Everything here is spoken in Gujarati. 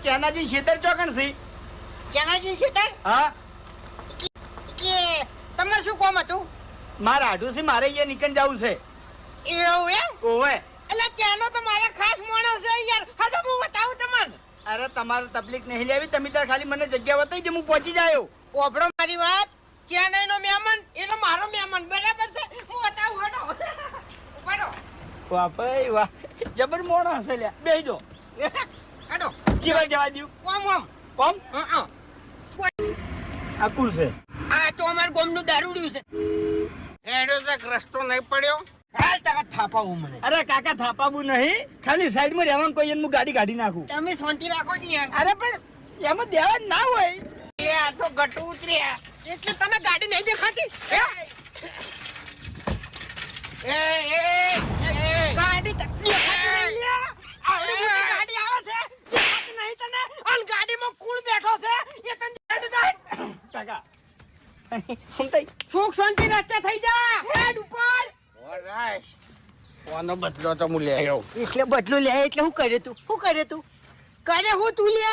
ચેનાજી શેતર ચોકણ છે. ચેનાજી ખેતર હા કે તમારે શું કામ હતું? મારા આઢું છે, મારે અહીંયા નીકળ જવું છે. એવું એમ? ઓવે. એટલે ત્યાંનો તો મારા ખાસ માણસ છે યાર. હાલો હું બતાવું તમને. અરે તમારે તકલીફ નહીં લેવી, તમે તાર ખાલી મને જગ્યા બતાવી દે, હું પહોંચી જાયો. ઓભળો મારી વાત. ચેન્નઈનો મહેમાન એટલે મારો મહેમાન બરાબર છે. હું બતાવું હટો. ઉપાડો. વાહ ભાઈ વાહ, જબર મોણો હશે લ્યા. બેહી જો. હટો. જીવા જવા દ્યું. ઓમ. કોમ હા. આ કોણ છે? આ તો અમાર ગામનું દારૂડિયું છે. એડો તક રસ્તો નહીં પડ્યો. હાલ તારા થાપાવું મને. અરે કાકા થાપાવું નહીં, ખાલી સાઈડમાં રહેવાનું કોઈ હું ગાડી કાઢી નાખું. તમે શાંતિ રાખો ને યાર. અરે પણ એમાં દેવા ના હોય. એ આ તો ગટુ ઉતર્યા એટલે તને ગાડી નહીં દેખાતી. ગાડી દેખાતી નહીં લ્યા. આવડી મોટી ગાડી આવે છે દેખાતી નહીં તને? અને ગાડીમાં કોણ બેઠો છે એ તને દેખાતું જાય? કાકા હું તઈ સુખ શાંતિ રસ્તે થઈ જા. હેડ ઉપર. ઓરાશ કોનો બદલો તો હું લે આવ્યો. એટલે બદલો લે એટલે હું કરે તું? કરે હું તું લે?